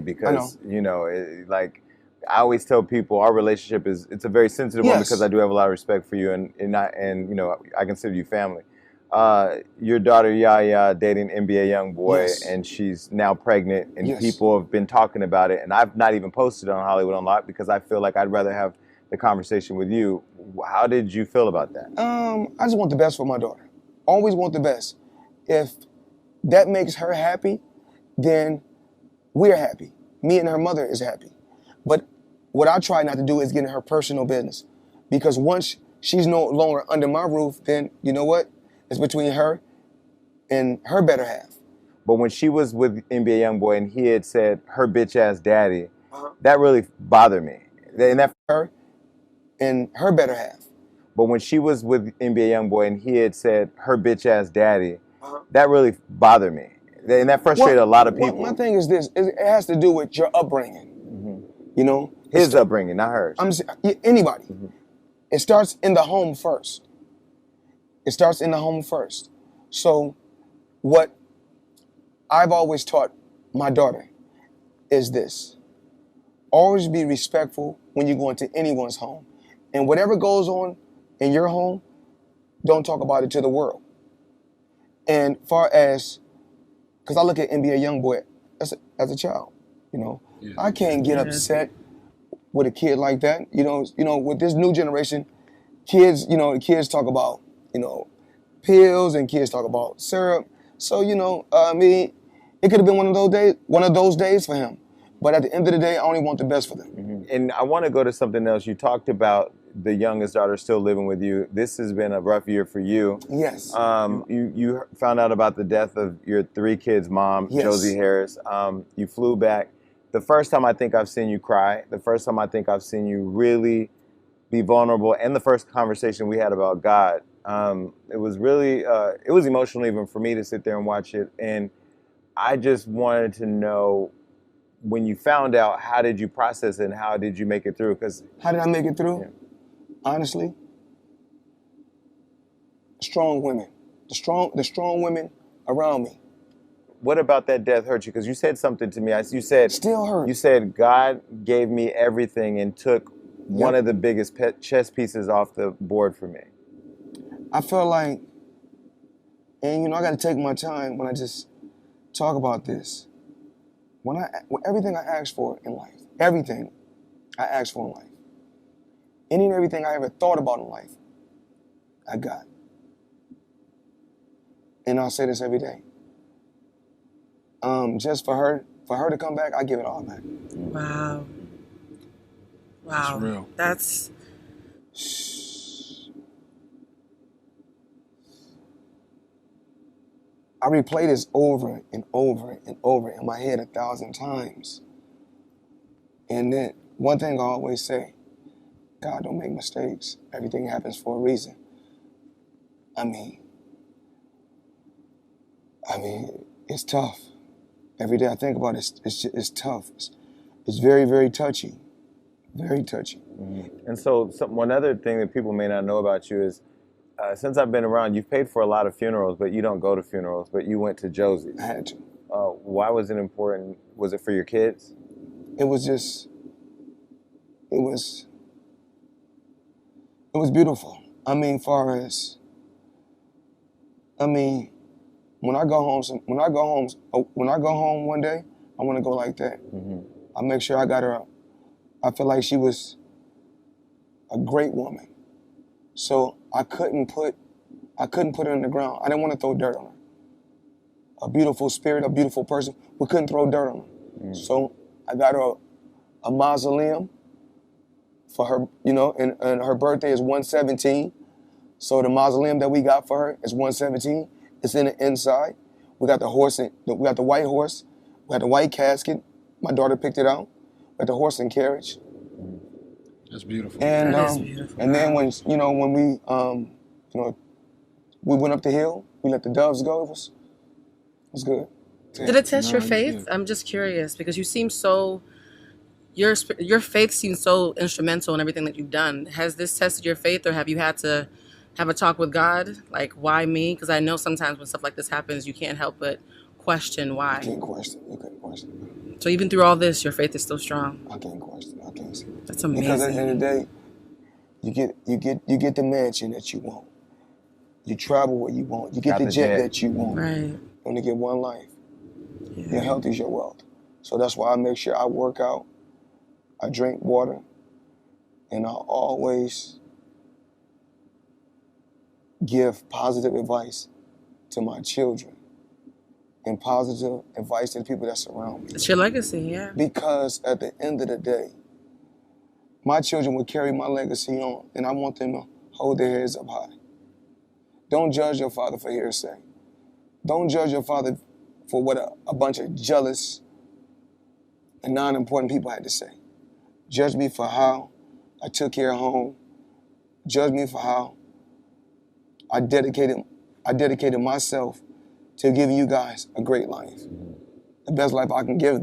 because like I always tell people, our relationship it's a very sensitive one because I do have a lot of respect for you and I consider you family. Your daughter Yaya dating NBA YoungBoy, and she's now pregnant, and people have been talking about it, and I've not even posted on Hollywood Unlocked because I feel like I'd rather have the conversation with you. How did you feel about that? I just want the best for my daughter. Always want the best. If that makes her happy, then we're happy. Me and her mother is happy. But what I try not to do is get in her personal business, because once she's no longer under my roof, then you know what? It's between her and her better half. But when she was with NBA YoungBoy and he had said her bitch ass daddy, that really bothered me. And that her and her better half. But when she was with NBA YoungBoy and he had said her bitch ass daddy, that really bothered me. And that frustrated a lot of people. My thing is this: it has to do with your upbringing. You know, his upbringing, not hers. Anybody. It starts in the home first. It starts in the home first. So what I've always taught my daughter is this: always be respectful when you go into anyone's home. And whatever goes on in your home, don't talk about it to the world. And far as, because I look at NBA YoungBoy as a child, I can't get upset with a kid like that. You know, with this new generation, kids, the kids talk about, pills, and kids talk about syrup. So, I mean, it could have been one of those days for him. But at the end of the day, I only want the best for them. And I want to go to something else. You talked about the youngest daughter still living with you. This has been a rough year for you. Yes. You found out about the death of your 3 kids' mom, Josie Harris. You flew back. The first time I think I've seen you cry, the first time I think I've seen you really be vulnerable, and the first conversation we had about God, it was really, it was emotional even for me to sit there and watch it. And I just wanted to know, when you found out, how did you process it and how did you make it through? How did I make it through? Honestly, strong women. The strong women around me. What about that death hurt you? Because you said something to me. You said, still hurt. You said God gave me everything and took one of the biggest chess pieces off the board for me. I felt like, and I got to take my time when I just talk about this. When everything I asked for in life, everything I asked for in life, any and everything I ever thought about in life, I got. And I'll say this every day. Just for her to come back, I give it all back. Wow. That's real. That's. I replay this over and over and over in my head 1,000 times. And then one thing I always say: God don't make mistakes. Everything happens for a reason. I mean, it's tough. Every day I think about it, it's tough. It's very, very touchy. Very touchy. And so one other thing that people may not know about you is, since I've been around, you've paid for a lot of funerals, but you don't go to funerals, but you went to Josie's. I had to. Why was it important? Was it for your kids? It was just, it was beautiful. I mean, when I go home one day, I want to go like that. I make sure I got her. I feel like she was a great woman. So I couldn't put her in the ground. I didn't want to throw dirt on her. A beautiful spirit, a beautiful person. We couldn't throw dirt on her. So I got her a mausoleum for her, and her birthday is 117. So the mausoleum that we got for her is 117. It's in the inside. We got the horse, we got the white horse. We got the white casket. My daughter picked it out. We got the horse and carriage. That's beautiful. And that is beautiful. And then when we went up the hill, we let the doves go. It was good. Did it test your faith? I'm just curious because you seem so. Your faith seems so instrumental in everything that you've done. Has this tested your faith, or have you had to have a talk with God? Like, why me? Because I know sometimes when stuff like this happens, you can't help but question why. I can't question. You can't question. So even through all this, your faith is still strong. I can't question. I can't see. That's amazing. Because at the end of the day, you get the mansion that you want. You travel where you want. You get the jet that you want. Right. You only get one life. Yeah. Your health is your wealth. So that's why I make sure I work out, I drink water, and I always give positive advice to my children and positive advice to the people that surround me. It's your legacy, yeah. Because at the end of the day, my children will carry my legacy on, and I want them to hold their heads up high. Don't judge your father for hearsay. Don't judge your father for what a bunch of jealous and non-important people had to say. Judge me for how I took care of home. Judge me for how I dedicated myself to give you guys a great life, the best life I can give them.